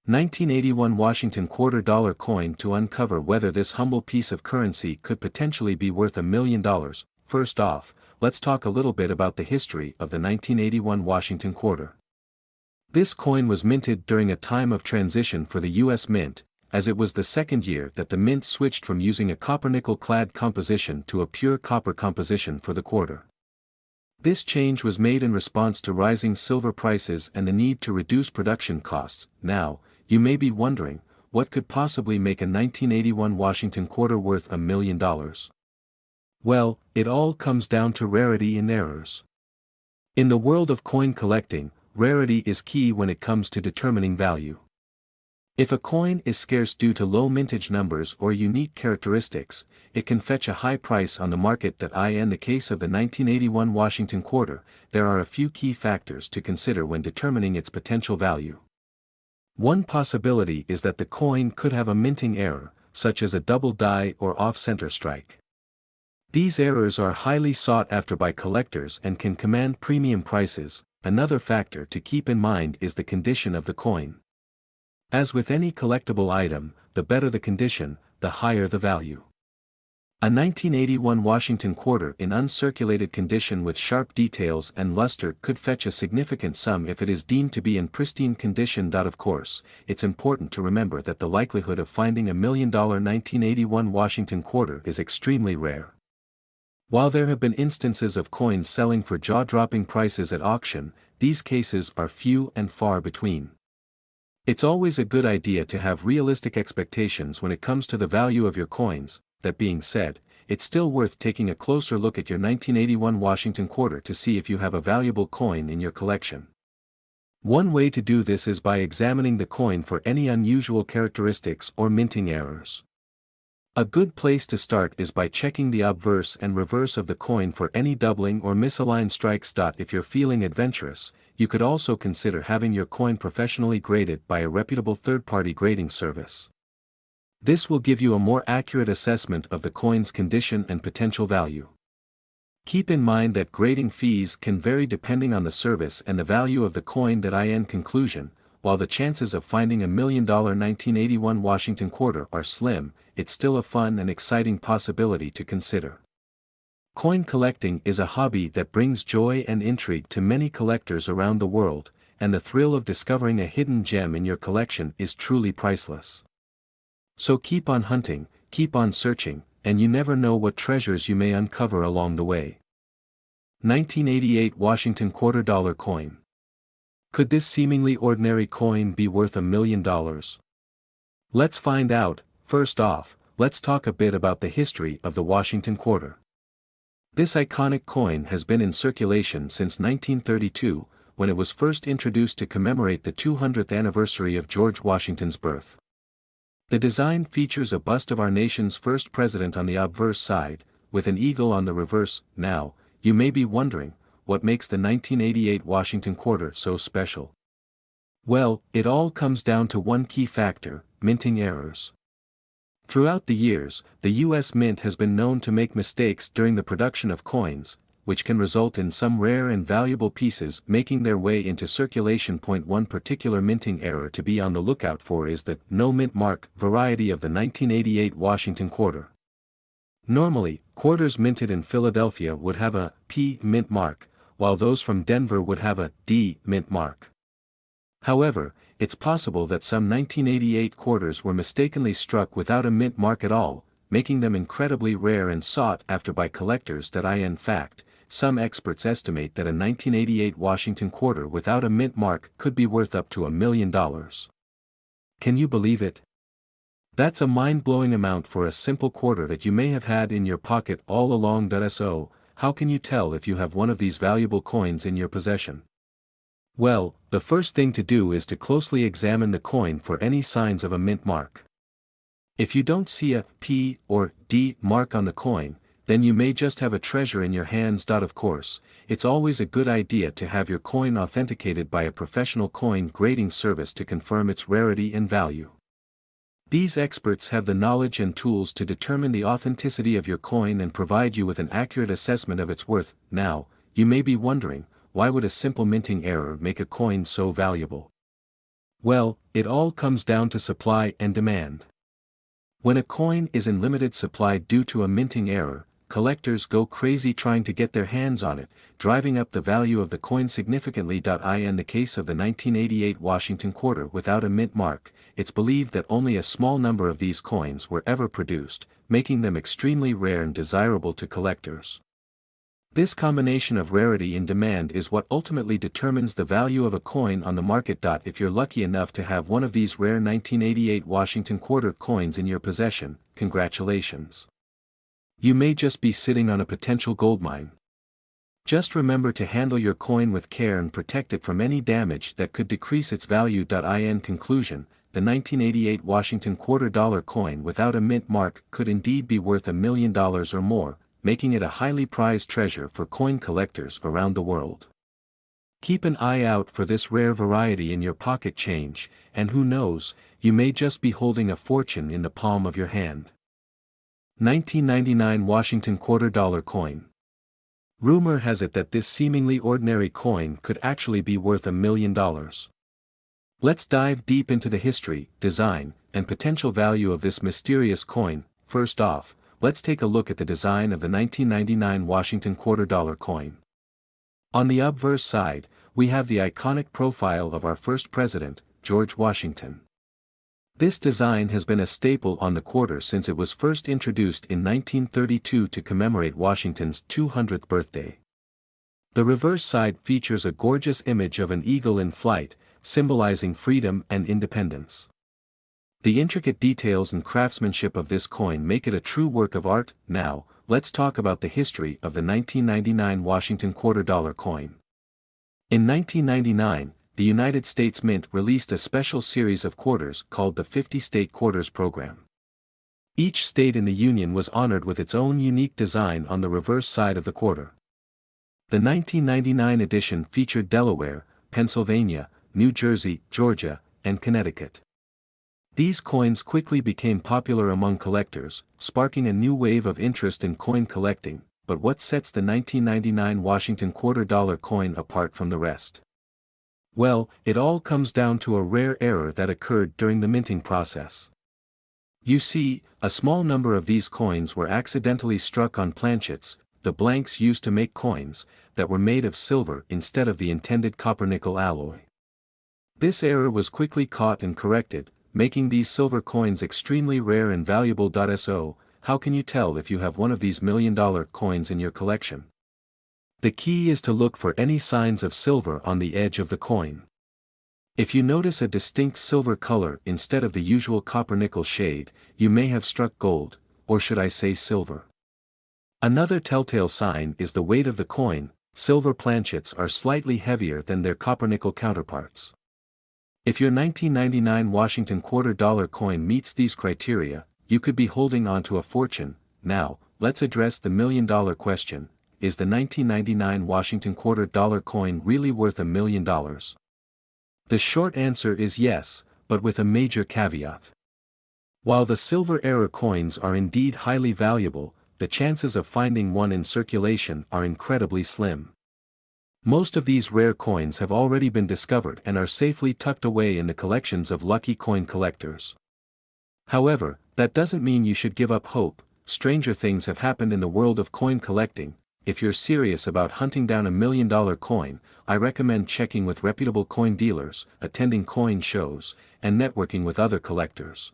1981 Washington quarter dollar coin to uncover whether this humble piece of currency could potentially be worth $1 million. First off, let's talk a little bit about the history of the 1981 Washington quarter. This coin was minted during a time of transition for the U.S. Mint, as it was the second year that the mint switched from using a copper-nickel clad composition to a pure copper composition for the quarter. This change was made in response to rising silver prices and the need to reduce production costs. Now, you may be wondering, what could possibly make a 1981 Washington quarter worth $1 million? Well, it all comes down to rarity and errors. In the world of coin collecting, rarity is key when it comes to determining value. If a coin is scarce due to low mintage numbers or unique characteristics, it can fetch a high price on the market. In the case of the 1981 Washington quarter, there are a few key factors to consider when determining its potential value. One possibility is that the coin could have a minting error, such as a double die or off-center strike. These errors are highly sought after by collectors and can command premium prices. Another factor to keep in mind is the condition of the coin. As with any collectible item, the better the condition, the higher the value. A 1981 Washington quarter in uncirculated condition with sharp details and luster could fetch a significant sum if it is deemed to be in pristine condition. Of course, it's important to remember that the likelihood of finding a $1 million 1981 Washington quarter is extremely rare. While there have been instances of coins selling for jaw-dropping prices at auction, these cases are few and far between. It's always a good idea to have realistic expectations when it comes to the value of your coins. That being said, it's still worth taking a closer look at your 1981 Washington quarter to see if you have a valuable coin in your collection. One way to do this is by examining the coin for any unusual characteristics or minting errors. A good place to start is by checking the obverse and reverse of the coin for any doubling or misaligned strikes. If you're feeling adventurous, you could also consider having your coin professionally graded by a reputable third-party grading service. This will give you a more accurate assessment of the coin's condition and potential value. Keep in mind that grading fees can vary depending on the service and the value of the coin. In conclusion, while the chances of finding a $1 million 1981 Washington quarter are slim, it's still a fun and exciting possibility to consider. Coin collecting is a hobby that brings joy and intrigue to many collectors around the world, and the thrill of discovering a hidden gem in your collection is truly priceless. So keep on hunting, keep on searching, and you never know what treasures you may uncover along the way. 1988 Washington quarter dollar coin. Could this seemingly ordinary coin be worth $1 million? Let's find out. First off, let's talk a bit about the history of the Washington quarter. This iconic coin has been in circulation since 1932, when it was first introduced to commemorate the 200th anniversary of George Washington's birth. The design features a bust of our nation's first president on the obverse side, with an eagle on the reverse. Now, you may be wondering, what makes the 1988 Washington quarter so special? Well, it all comes down to one key factor: minting errors. Throughout the years, the U.S. Mint has been known to make mistakes during the production of coins, which can result in some rare and valuable pieces making their way into circulation. One particular minting error to be on the lookout for is the no mint mark variety of the 1988 Washington quarter. Normally, quarters minted in Philadelphia would have a P mint mark, while those from Denver would have a D mint mark. However, it's possible that some 1988 quarters were mistakenly struck without a mint mark at all, making them incredibly rare and sought after by collectors. In fact, some experts estimate that a 1988 Washington quarter without a mint mark could be worth up to $1 million. Can you believe it? That's a mind-blowing amount for a simple quarter that you may have had in your pocket all along. So, how can you tell if you have one of these valuable coins in your possession? Well, the first thing to do is to closely examine the coin for any signs of a mint mark. If you don't see a P or D mark on the coin, then you may just have a treasure in your hands. Of course, it's always a good idea to have your coin authenticated by a professional coin grading service to confirm its rarity and value. These experts have the knowledge and tools to determine the authenticity of your coin and provide you with an accurate assessment of its worth. Now, you may be wondering, why would a simple minting error make a coin so valuable? Well, it all comes down to supply and demand. When a coin is in limited supply due to a minting error, collectors go crazy trying to get their hands on it, driving up the value of the coin significantly. In the case of the 1988 Washington quarter without a mint mark, it's believed that only a small number of these coins were ever produced, making them extremely rare and desirable to collectors. This combination of rarity and demand is what ultimately determines the value of a coin on the market. If you're lucky enough to have one of these rare 1988 Washington quarter coins in your possession, congratulations. You may just be sitting on a potential goldmine. Just remember to handle your coin with care and protect it from any damage that could decrease its value. In conclusion, the 1988 Washington quarter dollar coin without a mint mark could indeed be worth $1 million or more, making it a highly prized treasure for coin collectors around the world. Keep an eye out for this rare variety in your pocket change, and who knows, you may just be holding a fortune in the palm of your hand. 1999 Washington quarter dollar coin. Rumor has it that this seemingly ordinary coin could actually be worth $1 million. Let's dive deep into the history, design, and potential value of this mysterious coin. First off, let's take a look at the design of the 1999 Washington quarter dollar coin. On the obverse side, we have the iconic profile of our first president, George Washington. This design has been a staple on the quarter since it was first introduced in 1932 to commemorate Washington's 200th birthday. The reverse side features a gorgeous image of an eagle in flight, symbolizing freedom and independence. The intricate details and craftsmanship of this coin make it a true work of art. Now, let's talk about the history of the 1999 Washington quarter dollar coin. In 1999, the United States Mint released a special series of quarters called the 50-State Quarters Program. Each state in the Union was honored with its own unique design on the reverse side of the quarter. The 1999 edition featured Delaware, Pennsylvania, New Jersey, Georgia, and Connecticut. These coins quickly became popular among collectors, sparking a new wave of interest in coin collecting. But what sets the 1999 Washington quarter dollar coin apart from the rest? Well, it all comes down to a rare error that occurred during the minting process. You see, a small number of these coins were accidentally struck on planchets, the blanks used to make coins, that were made of silver instead of the intended copper-nickel alloy. This error was quickly caught and corrected, making these silver coins extremely rare and valuable. So, how can you tell if you have one of these $1 million coins in your collection? The key is to look for any signs of silver on the edge of the coin. If you notice a distinct silver color instead of the usual copper-nickel shade, you may have struck gold, or should I say silver. Another telltale sign is the weight of the coin. Silver planchets are slightly heavier than their copper-nickel counterparts. If your 1999 Washington quarter dollar coin meets these criteria, you could be holding on to a fortune. Now, let's address the $1 million question. Is the 1999 Washington quarter dollar coin really worth $1 million? The short answer is yes, but with a major caveat. While the silver era coins are indeed highly valuable, the chances of finding one in circulation are incredibly slim. Most of these rare coins have already been discovered and are safely tucked away in the collections of lucky coin collectors. However, that doesn't mean you should give up hope. Stranger things have happened in the world of coin collecting. If you're serious about hunting down $1 million coin, I recommend checking with reputable coin dealers, attending coin shows, and networking with other collectors.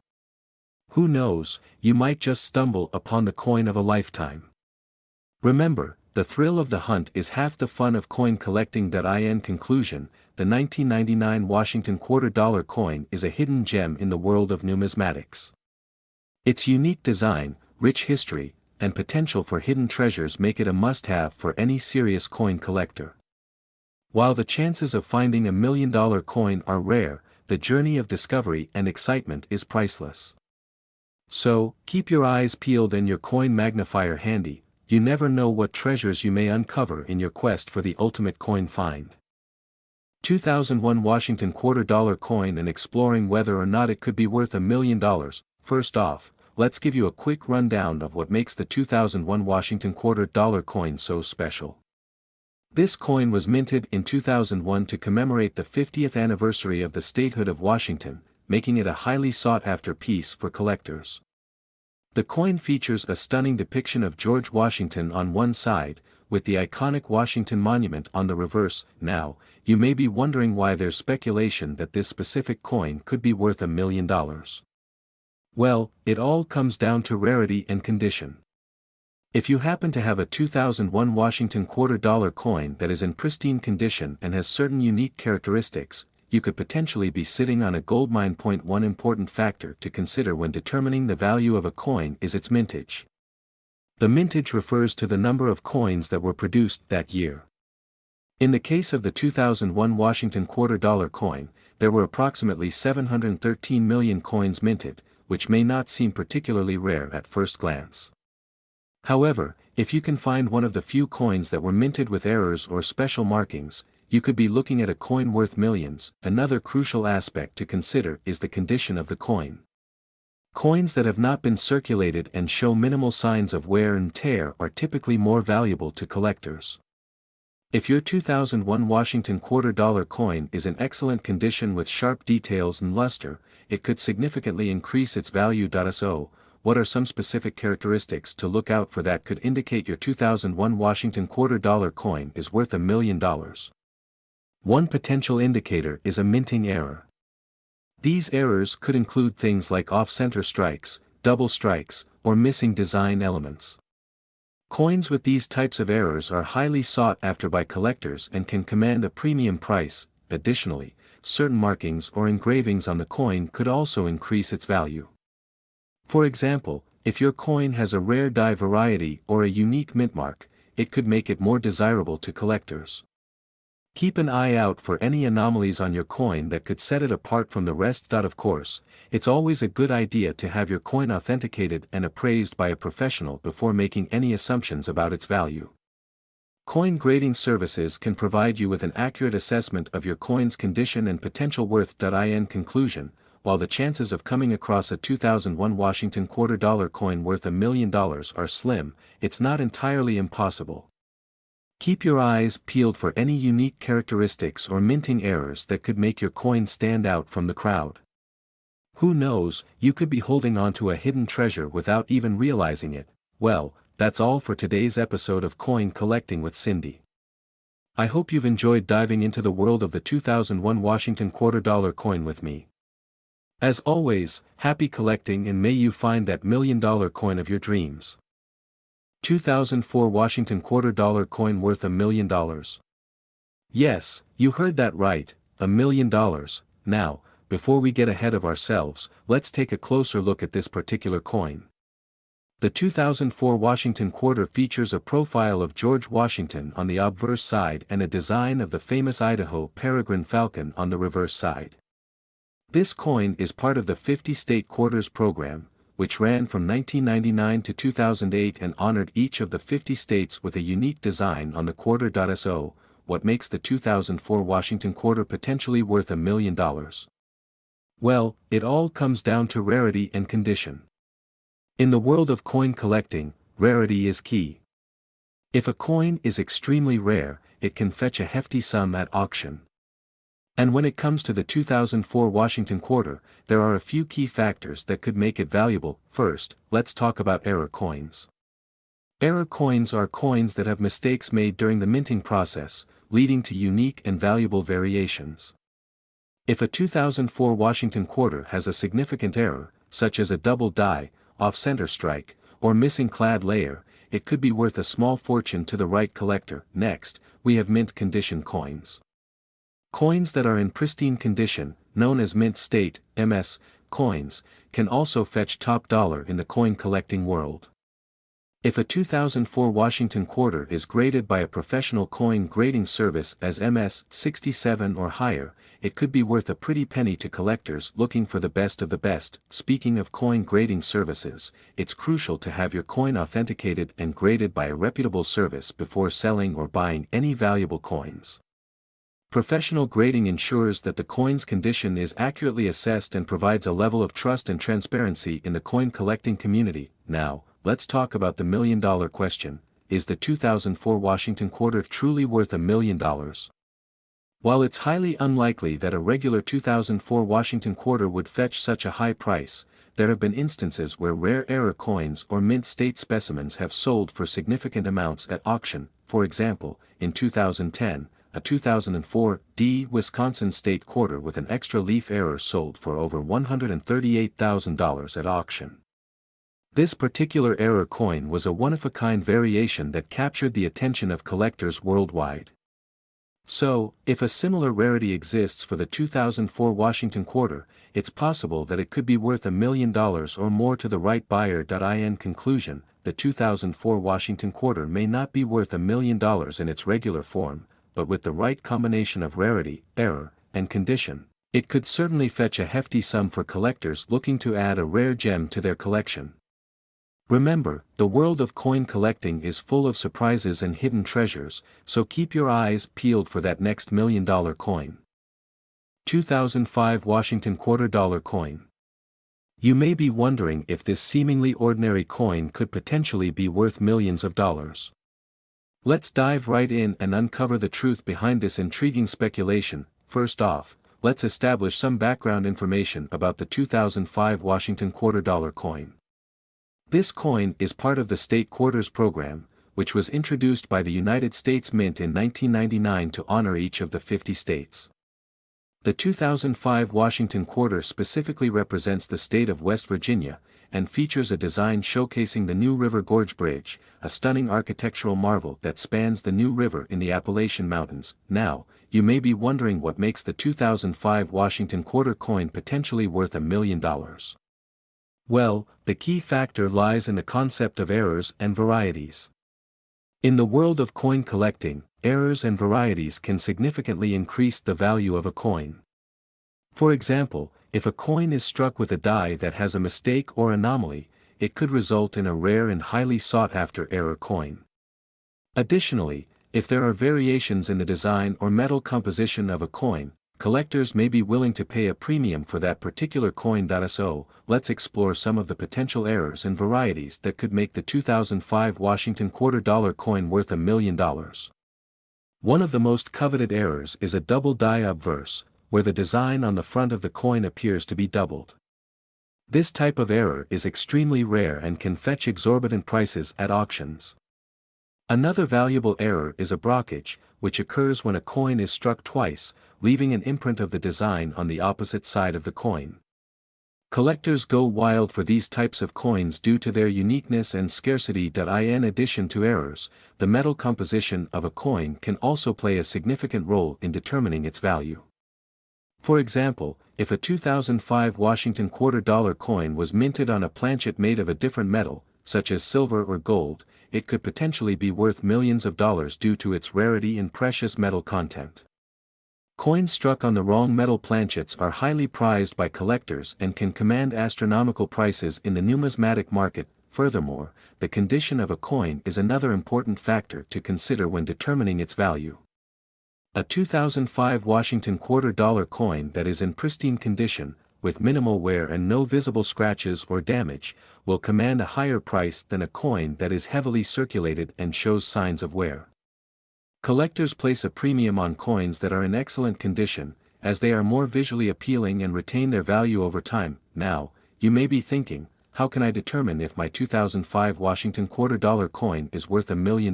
Who knows, you might just stumble upon the coin of a lifetime. Remember, the thrill of the hunt is half the fun of coin collecting. In conclusion, the 1999 Washington quarter dollar coin is a hidden gem in the world of numismatics. Its unique design, rich history, and potential for hidden treasures make it a must-have for any serious coin collector. While the chances of finding $1 million coin are rare, the journey of discovery and excitement is priceless. So, keep your eyes peeled and your coin magnifier handy. You never know what treasures you may uncover in your quest for the ultimate coin find. 2001 Washington quarter dollar coin and exploring whether or not it could be worth $1 million. First off, let's give you a quick rundown of what makes the 2001 Washington quarter dollar coin so special. This coin was minted in 2001 to commemorate the 50th anniversary of the statehood of Washington, making it a highly sought-after piece for collectors. The coin features a stunning depiction of George Washington on one side, with the iconic Washington Monument on the reverse. Now, you may be wondering why there's speculation that this specific coin could be worth $1 million. Well, it all comes down to rarity and condition. If you happen to have a 2001 Washington $quarter coin that is in pristine condition and has certain unique characteristics, you could potentially be sitting on a goldmine. One important factor to consider when determining the value of a coin is its mintage. The mintage refers to the number of coins that were produced that year. In the case of the 2001 Washington $quarter coin, there were approximately 713 million coins minted, which may not seem particularly rare at first glance. However, if you can find one of the few coins that were minted with errors or special markings, you could be looking at a coin worth millions. Another crucial aspect to consider is the condition of the coin. Coins that have not been circulated and show minimal signs of wear and tear are typically more valuable to collectors. If your 2001 Washington $quarter coin is in excellent condition with sharp details and luster, it could significantly increase its value. So, what are some specific characteristics to look out for that could indicate your 2001 Washington $quarter coin is worth $1 million? One potential indicator is a minting error. These errors could include things like off-center strikes, double strikes, or missing design elements. Coins with these types of errors are highly sought after by collectors and can command a premium price. Additionally, certain markings or engravings on the coin could also increase its value. For example, if your coin has a rare die variety or a unique mint mark, it could make it more desirable to collectors. Keep an eye out for any anomalies on your coin that could set it apart from the rest. Of course, it's always a good idea to have your coin authenticated and appraised by a professional before making any assumptions about its value. Coin grading services can provide you with an accurate assessment of your coin's condition and potential worth. In conclusion, while the chances of coming across a 2001 Washington $quarter coin worth $1 million are slim, it's not entirely impossible. Keep your eyes peeled for any unique characteristics or minting errors that could make your coin stand out from the crowd. Who knows, you could be holding on to a hidden treasure without even realizing it. Well, that's all for today's episode of Coin Collecting with Cindy. I hope you've enjoyed diving into the world of the 2001 Washington $quarter coin with me. As always, happy collecting and may you find that $1 million coin of your dreams. 2004 Washington $quarter coin worth $1 million. Yes, you heard that right, $1 million. Now, before we get ahead of ourselves, let's take a closer look at this particular coin. The 2004 Washington quarter features a profile of George Washington on the obverse side and a design of the famous Idaho peregrine falcon on the reverse side. This coin is part of the 50-state quarters program, which ran from 1999 to 2008 and honored each of the 50 states with a unique design on the quarter. So, what makes the 2004 Washington quarter potentially worth $1 million? Well, it all comes down to rarity and condition. In the world of coin collecting, rarity is key. If a coin is extremely rare, it can fetch a hefty sum at auction. And when it comes to the 2004 Washington quarter, there are a few key factors that could make it valuable. First, let's talk about error coins. Error coins are coins that have mistakes made during the minting process, leading to unique and valuable variations. If a 2004 Washington quarter has a significant error, such as a double die, off-center strike, or missing clad layer, it could be worth a small fortune to the right collector. Next, we have mint condition coins. Coins that are in pristine condition, known as mint state, MS, coins, can also fetch top dollar in the coin collecting world. If a 2004 Washington quarter is graded by a professional coin grading service as MS 67 or higher, it could be worth a pretty penny to collectors looking for the best of the best. Speaking of coin grading services, it's crucial to have your coin authenticated and graded by a reputable service before selling or buying any valuable coins. Professional grading ensures that the coin's condition is accurately assessed and provides a level of trust and transparency in the coin collecting community. Now, let's talk about the $1 million question. is the 2004 Washington quarter truly worth $1 million? While it's highly unlikely that a regular 2004 Washington quarter would fetch such a high price, there have been instances where rare error coins or mint state specimens have sold for significant amounts at auction. For example, in 2010, a 2004 D Wisconsin state quarter with an extra leaf error sold for over $138,000 at auction. This particular error coin was a one-of-a-kind variation that captured the attention of collectors worldwide. So, if a similar rarity exists for the 2004 Washington quarter, it's possible that it could be worth $1 million or more to the right buyer. In conclusion, the 2004 Washington quarter may not be worth $1 million in its regular form, but with the right combination of rarity, error, and condition, it could certainly fetch a hefty sum for collectors looking to add a rare gem to their collection. Remember, the world of coin collecting is full of surprises and hidden treasures, so keep your eyes peeled for that next $1 million coin. 2005 Washington Quarter Dollar Coin. You may be wondering if this seemingly ordinary coin could potentially be worth millions of dollars. Let's dive right in and uncover the truth behind this intriguing speculation. First off, let's establish some background information about the 2005 Washington Quarter Dollar Coin. This coin is part of the State Quarters program, which was introduced by the United States Mint in 1999 to honor each of the 50 states. The 2005 Washington Quarter specifically represents the state of West Virginia, and features a design showcasing the New River Gorge Bridge, a stunning architectural marvel that spans the New River in the Appalachian Mountains. Now, you may be wondering what makes the 2005 Washington Quarter coin potentially worth $1 million. Well, the key factor lies in the concept of errors and varieties. In the world of coin collecting, errors and varieties can significantly increase the value of a coin. For example, if a coin is struck with a die that has a mistake or anomaly, it could result in a rare and highly sought-after error coin. Additionally, if there are variations in the design or metal composition of a coin, collectors may be willing to pay a premium for that particular coin. So, let's explore some of the potential errors and varieties that could make the 2005 Washington Quarter Dollar coin worth $1 million. One of the most coveted errors is a double die obverse, where the design on the front of the coin appears to be doubled. This type of error is extremely rare and can fetch exorbitant prices at auctions. Another valuable error is a brockage, which occurs when a coin is struck twice, leaving an imprint of the design on the opposite side of the coin. Collectors go wild for these types of coins due to their uniqueness and scarcity. In addition to errors, the metal composition of a coin can also play a significant role in determining its value. For example, if a 2005 Washington Quarter Dollar coin was minted on a planchet made of a different metal, such as silver or gold, it could potentially be worth millions of dollars due to its rarity and precious metal content. Coins struck on the wrong metal planchets are highly prized by collectors and can command astronomical prices in the numismatic market. Furthermore, the condition of a coin is another important factor to consider when determining its value. A 2005 Washington Quarter Dollar coin that is in pristine condition, with minimal wear and no visible scratches or damage, will command a higher price than a coin that is heavily circulated and shows signs of wear. Collectors place a premium on coins that are in excellent condition, as they are more visually appealing and retain their value over time. Now, you may be thinking, how can I determine if my 2005 Washington Quarter Dollar coin is worth $1 million?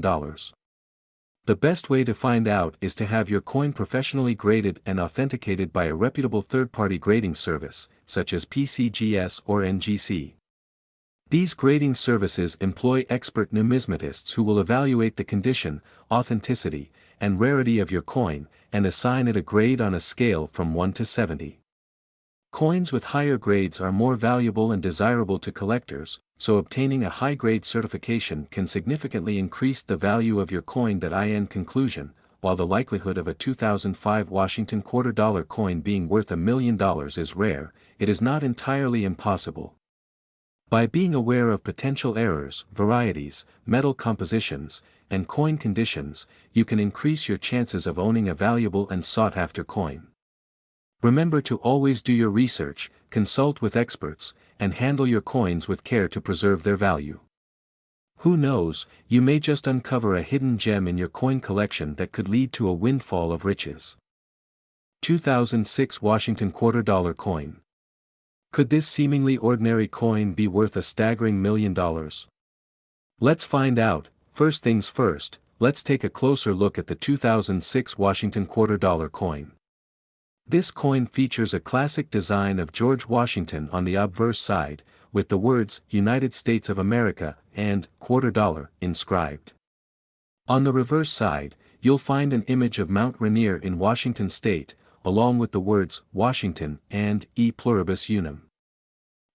The best way to find out is to have your coin professionally graded and authenticated by a reputable third-party grading service, such as PCGS or NGC. These grading services employ expert numismatists who will evaluate the condition, authenticity, and rarity of your coin, and assign it a grade on a scale from 1 to 70. Coins with higher grades are more valuable and desirable to collectors, so obtaining a high-grade certification can significantly increase the value of your coin. In conclusion, while the likelihood of a 2005 Washington Quarter Dollar coin being worth $1 million is rare, it is not entirely impossible. By being aware of potential errors, varieties, metal compositions, and coin conditions, you can increase your chances of owning a valuable and sought-after coin. Remember to always do your research, consult with experts, and handle your coins with care to preserve their value. Who knows, you may just uncover a hidden gem in your coin collection that could lead to a windfall of riches. 2006 Washington Quarter Dollar Coin. Could this seemingly ordinary coin be worth a staggering $1 million? Let's find out. First things first, let's take a closer look at the 2006 Washington Quarter Dollar Coin. This coin features a classic design of George Washington on the obverse side, with the words United States of America and quarter dollar inscribed. On the reverse side, you'll find an image of Mount Rainier in Washington State, along with the words Washington and E pluribus unum.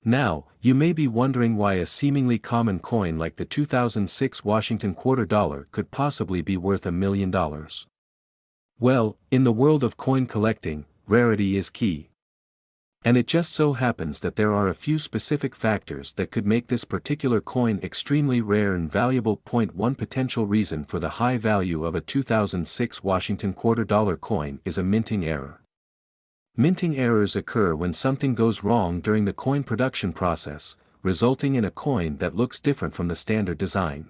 Now, you may be wondering why a seemingly common coin like the 2006 Washington Quarter Dollar could possibly be worth $1 million. Well, in the world of coin collecting, rarity is key. And it just so happens that there are a few specific factors that could make this particular coin extremely rare and valuable. One potential reason for the high value of a 2006 Washington Quarter Dollar coin is a minting error. Minting errors occur when something goes wrong during the coin production process, resulting in a coin that looks different from the standard design.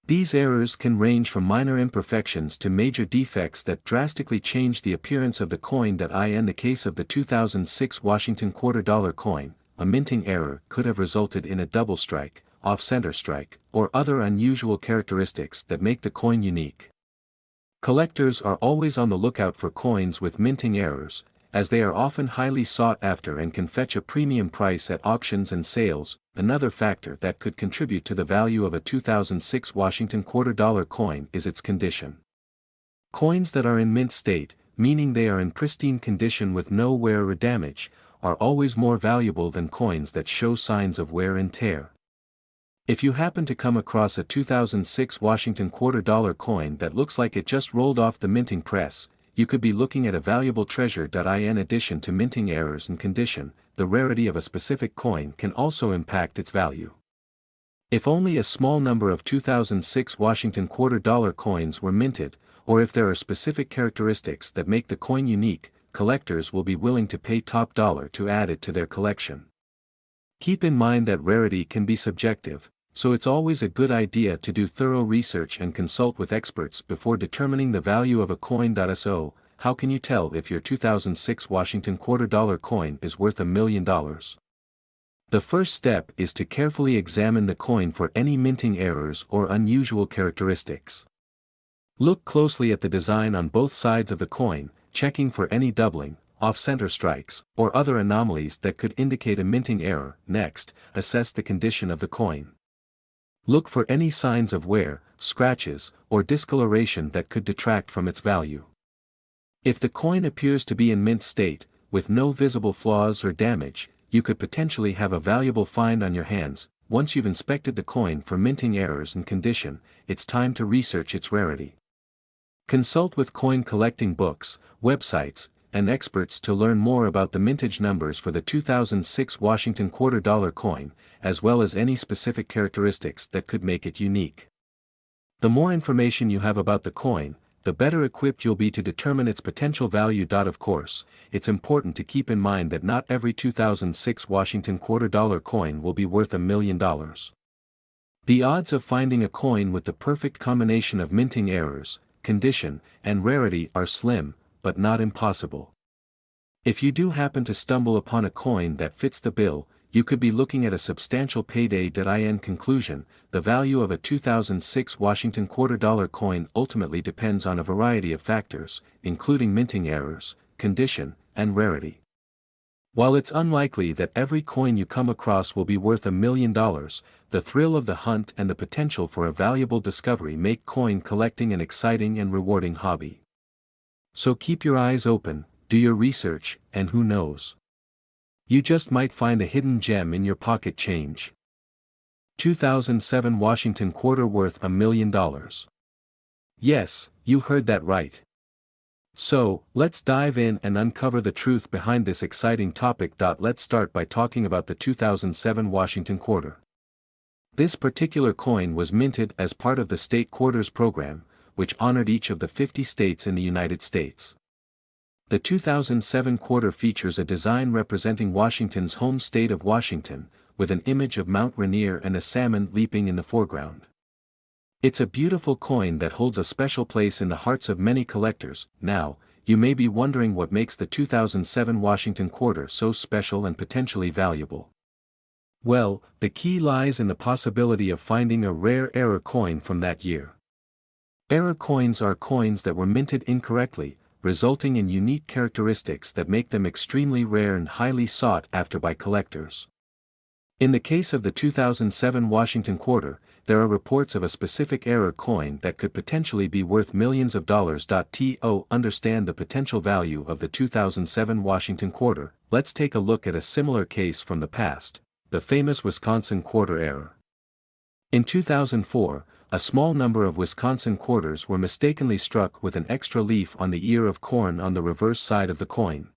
These errors can range from minor imperfections to major defects that drastically change the appearance of the coin. In the case of the 2006 Washington Quarter Dollar coin, a minting error could have resulted in a double strike, off-center strike, or other unusual characteristics that make the coin unique. Collectors are always on the lookout for coins with minting errors, as they are often highly sought after and can fetch a premium price at auctions and sales. Another factor that could contribute to the value of a 2006 Washington Quarter Dollar coin is its condition. Coins that are in mint state, meaning they are in pristine condition with no wear or damage, are always more valuable than coins that show signs of wear and tear. If you happen to come across a 2006 Washington Quarter Dollar coin that looks like it just rolled off the minting press, you could be looking at a valuable treasure. In addition to minting errors and condition, the rarity of a specific coin can also impact its value. If only a small number of 2006 Washington Quarter Dollar coins were minted, or if there are specific characteristics that make the coin unique, collectors will be willing to pay top dollar to add it to their collection. Keep in mind that rarity can be subjective, so it's always a good idea to do thorough research and consult with experts before determining the value of a coin. So, how can you tell if your 2006 Washington Quarter Dollar coin is worth $1 million? The first step is to carefully examine the coin for any minting errors or unusual characteristics. Look closely at the design on both sides of the coin, checking for any doubling, off-center strikes, or other anomalies that could indicate a minting error. Next, assess the condition of the coin. Look for any signs of wear, scratches, or discoloration that could detract from its value. If the coin appears to be in mint state, with no visible flaws or damage, you could potentially have a valuable find on your hands. Once you've inspected the coin for minting errors and condition, it's time to research its rarity. Consult with coin collecting books, websites, and experts to learn more about the mintage numbers for the 2006 Washington Quarter Dollar coin, as well as any specific characteristics that could make it unique. The more information you have about the coin, the better equipped you'll be to determine its potential value. Of course, it's important to keep in mind that not every 2006 Washington Quarter Dollar coin will be worth $1 million. The odds of finding a coin with the perfect combination of minting errors, condition, and rarity are slim, but not impossible. If you do happen to stumble upon a coin that fits the bill, you could be looking at a substantial payday. In conclusion, the value of a 2006 Washington Quarter Dollar coin ultimately depends on a variety of factors, including minting errors, condition, and rarity. While it's unlikely that every coin you come across will be worth $1 million, the thrill of the hunt and the potential for a valuable discovery make coin collecting an exciting and rewarding hobby. So keep your eyes open, do your research, and who knows? You just might find a hidden gem in your pocket change. 2007 Washington Quarter worth $1 million. Yes, you heard that right. So, let's dive in and uncover the truth behind this exciting topic. Let's start by talking about the 2007 Washington Quarter. This particular coin was minted as part of the State Quarters program, which honored each of the 50 states in the United States. The 2007 quarter features a design representing Washington's home state of Washington, with an image of Mount Rainier and a salmon leaping in the foreground. It's a beautiful coin that holds a special place in the hearts of many collectors. Now, you may be wondering what makes the 2007 Washington Quarter so special and potentially valuable. Well, the key lies in the possibility of finding a rare error coin from that year. Error coins are coins that were minted incorrectly, resulting in unique characteristics that make them extremely rare and highly sought after by collectors. In the case of the 2007 Washington Quarter, there are reports of a specific error coin that could potentially be worth millions of dollars. To understand the potential value of the 2007 Washington Quarter, let's take a look at a similar case from the past, the famous Wisconsin Quarter error. In 2004, a small number of Wisconsin quarters were mistakenly struck with an extra leaf on the ear of corn on the reverse side of the coin.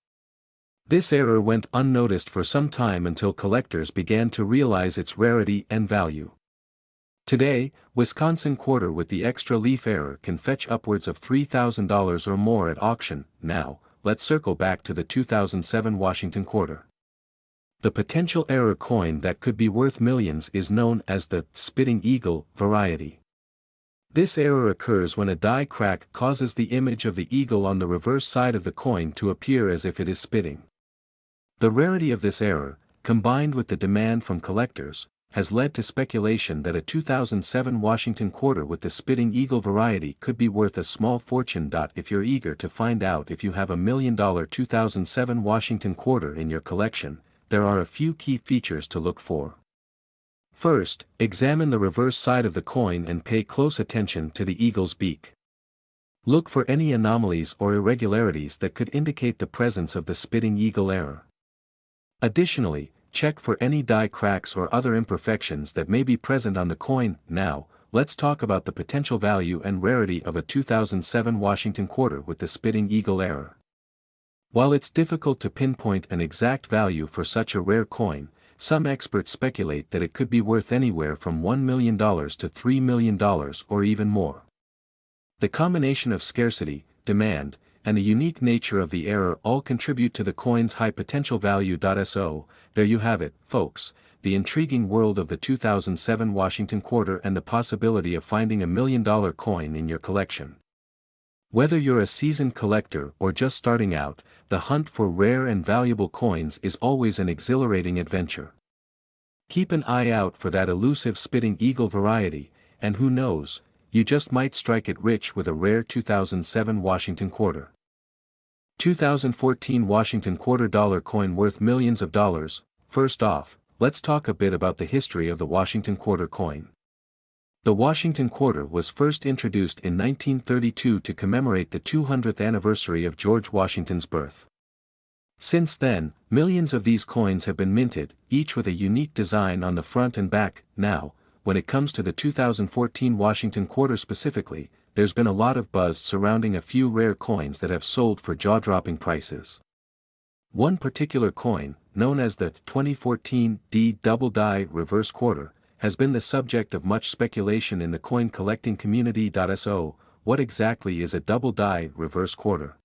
This error went unnoticed for some time until collectors began to realize its rarity and value. Today, Wisconsin Quarter with the extra leaf error can fetch upwards of $3,000 or more at auction. Now, let's circle back to the 2007 Washington Quarter. The potential error coin that could be worth millions is known as the Spitting Eagle variety. This error occurs when a die crack causes the image of the eagle on the reverse side of the coin to appear as if it is spitting. The rarity of this error, combined with the demand from collectors, has led to speculation that a 2007 Washington Quarter with the Spitting Eagle variety could be worth a small fortune. If you're eager to find out if you have $1 million 2007 Washington Quarter in your collection, there are a few key features to look for. First, examine the reverse side of the coin and pay close attention to the eagle's beak. Look for any anomalies or irregularities that could indicate the presence of the Spitting Eagle error. Additionally, check for any die cracks or other imperfections that may be present on the coin. Now, let's talk about the potential value and rarity of a 2007 Washington Quarter with the Spitting Eagle error. While it's difficult to pinpoint an exact value for such a rare coin, some experts speculate that it could be worth anywhere from $1 million to $3 million or even more. The combination of scarcity, demand, and the unique nature of the error all contribute to the coin's high potential value. So, there you have it, folks, the intriguing world of the 2007 Washington Quarter and the possibility of finding $1 million coin in your collection. Whether you're a seasoned collector or just starting out, the hunt for rare and valuable coins is always an exhilarating adventure. Keep an eye out for that elusive Spitting Eagle variety, and who knows, you just might strike it rich with a rare 2007 Washington Quarter. 2014 Washington Quarter dollar coin worth millions of dollars. First off, let's talk a bit about the history of the Washington Quarter coin. The Washington Quarter was first introduced in 1932 to commemorate the 200th anniversary of George Washington's birth. Since then, millions of these coins have been minted, each with a unique design on the front and back. Now, when it comes to the 2014 Washington Quarter specifically, there's been a lot of buzz surrounding a few rare coins that have sold for jaw-dropping prices. One particular coin, known as the 2014 D Double Die Reverse Quarter, has been the subject of much speculation in the coin collecting community. So, what exactly is a double die reverse quarter?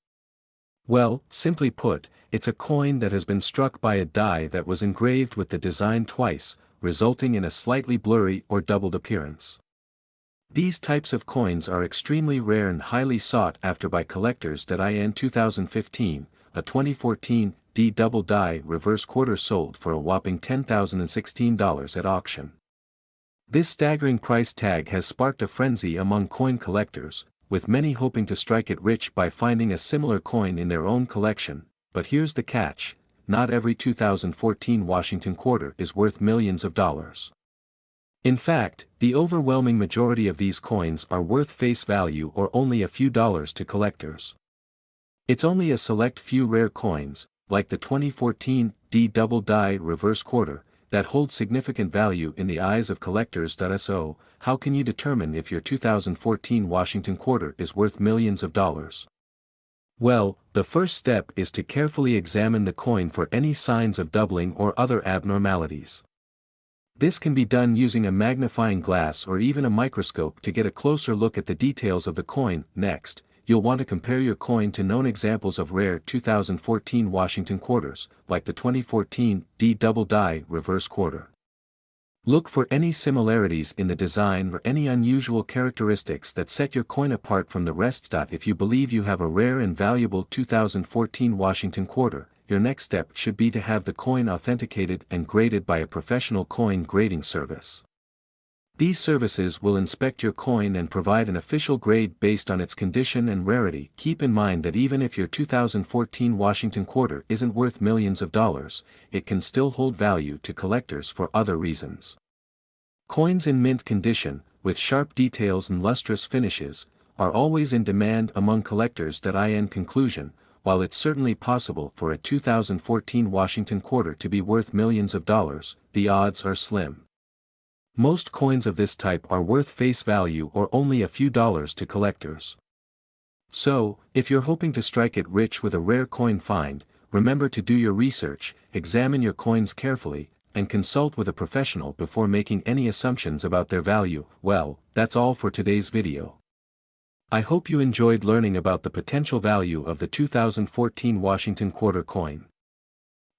Well, simply put, it's a coin that has been struck by a die that was engraved with the design twice, resulting in a slightly blurry or doubled appearance. These types of coins are extremely rare and highly sought after by collectors. In 2015, a 2014 D Double Die Reverse Quarter sold for a whopping $10,016 at auction. This staggering price tag has sparked a frenzy among coin collectors, with many hoping to strike it rich by finding a similar coin in their own collection. But here's the catch: not every 2014 Washington Quarter is worth millions of dollars. In fact, the overwhelming majority of these coins are worth face value or only a few dollars to collectors. It's only a select few rare coins, like the 2014 D Double Die Reverse Quarter, that hold significant value in the eyes of collectors. So, how can you determine if your 2014 Washington Quarter is worth millions of dollars? Well, the first step is to carefully examine the coin for any signs of doubling or other abnormalities. This can be done using a magnifying glass or even a microscope to get a closer look at the details of the coin. Next, you'll want to compare your coin to known examples of rare 2014 Washington Quarters, like the 2014 D Double Die Reverse Quarter. Look for any similarities in the design or any unusual characteristics that set your coin apart from the rest. If you believe you have a rare and valuable 2014 Washington quarter, your next step should be to have the coin authenticated and graded by a professional coin grading service. These services will inspect your coin and provide an official grade based on its condition and rarity. Keep in mind that even if your 2014 Washington quarter isn't worth millions of dollars, it can still hold value to collectors for other reasons. Coins in mint condition, with sharp details and lustrous finishes, are always in demand among collectors. In conclusion, while it's certainly possible for a 2014 Washington quarter to be worth millions of dollars, the odds are slim. Most coins of this type are worth face value or only a few dollars to collectors. So, if you're hoping to strike it rich with a rare coin find, remember to do your research, examine your coins carefully, and consult with a professional before making any assumptions about their value. Well, that's all for today's video. I hope you enjoyed learning about the potential value of the 2014 Washington quarter coin.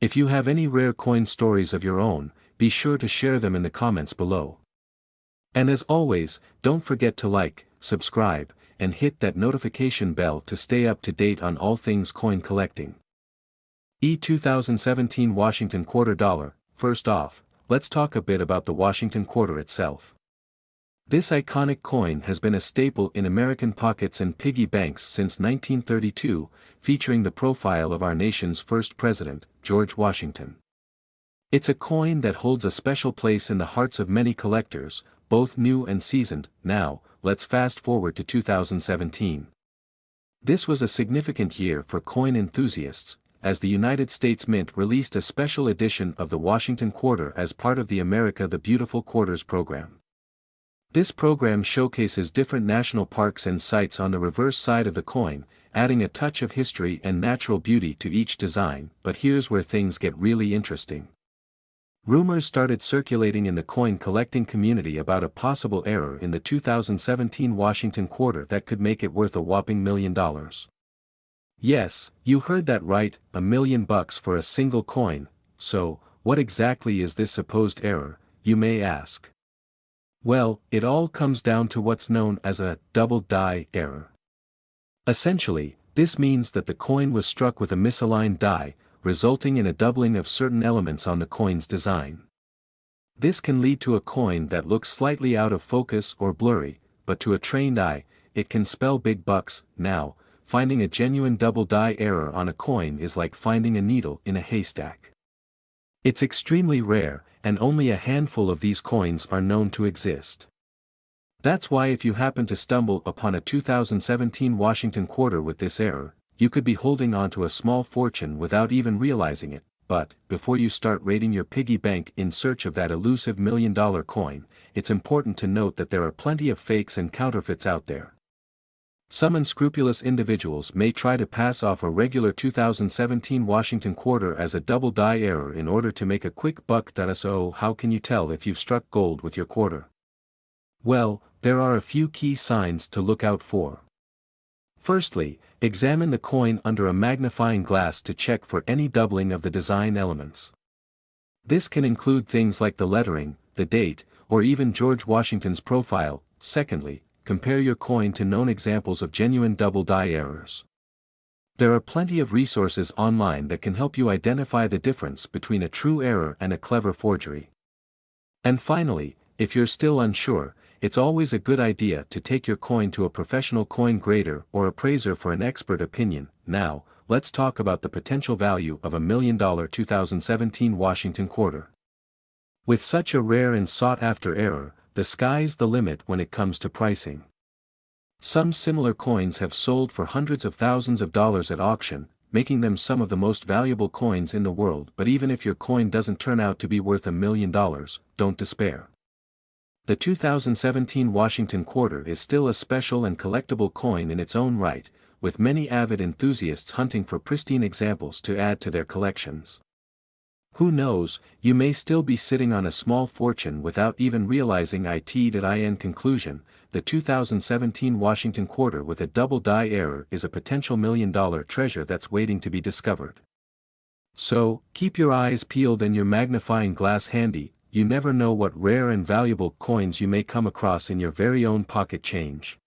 If you have any rare coin stories of your own, be sure to share them in the comments below. And as always, don't forget to like, subscribe, and hit that notification bell to stay up to date on all things coin collecting. 2017 Washington quarter dollar. First off, let's talk a bit about the Washington quarter itself. This iconic coin has been a staple in American pockets and piggy banks since 1932, featuring the profile of our nation's first president, George Washington. It's a coin that holds a special place in the hearts of many collectors, both new and seasoned. Now, let's fast forward to 2017. This was a significant year for coin enthusiasts, as the United States Mint released a special edition of the Washington quarter as part of the America the Beautiful Quarters program. This program showcases different national parks and sites on the reverse side of the coin, adding a touch of history and natural beauty to each design. But here's where things get really interesting. Rumors started circulating in the coin collecting community about a possible error in the 2017 Washington quarter that could make it worth a whopping $1 million. Yes, you heard that right, $1 million for a single coin. So, what exactly is this supposed error, you may ask? Well, it all comes down to what's known as a double die error. Essentially, this means that the coin was struck with a misaligned die, resulting in a doubling of certain elements on the coin's design. This can lead to a coin that looks slightly out of focus or blurry, but to a trained eye, it can spell big bucks. Now, finding a genuine double die error on a coin is like finding a needle in a haystack. It's extremely rare, and only a handful of these coins are known to exist. That's why if you happen to stumble upon a 2017 Washington quarter with this error, you could be holding on to a small fortune without even realizing it. But, before you start raiding your piggy bank in search of that elusive $1 million coin, it's important to note that there are plenty of fakes and counterfeits out there. Some unscrupulous individuals may try to pass off a regular 2017 Washington quarter as a double die error in order to make a quick buck. So how can you tell if you've struck gold with your quarter? Well, there are a few key signs to look out for. Firstly, examine the coin under a magnifying glass to check for any doubling of the design elements. This can include things like the lettering, the date, or even George Washington's profile. Secondly, compare your coin to known examples of genuine double die errors. There are plenty of resources online that can help you identify the difference between a true error and a clever forgery. And finally, if you're still unsure, it's always a good idea to take your coin to a professional coin grader or appraiser for an expert opinion. Now, let's talk about the potential value of a $1 million 2017 Washington quarter. With such a rare and sought-after error, the sky's the limit when it comes to pricing. Some similar coins have sold for hundreds of thousands of dollars at auction, making them some of the most valuable coins in the world. But even if your coin doesn't turn out to be worth $1 million, don't despair. The 2017 Washington quarter is still a special and collectible coin in its own right, with many avid enthusiasts hunting for pristine examples to add to their collections. Who knows, you may still be sitting on a small fortune without even realizing it. In conclusion, the 2017 Washington quarter with a double die error is a potential $1 million treasure that's waiting to be discovered. So, keep your eyes peeled and your magnifying glass handy. you never know what rare and valuable coins you may come across in your very own pocket change.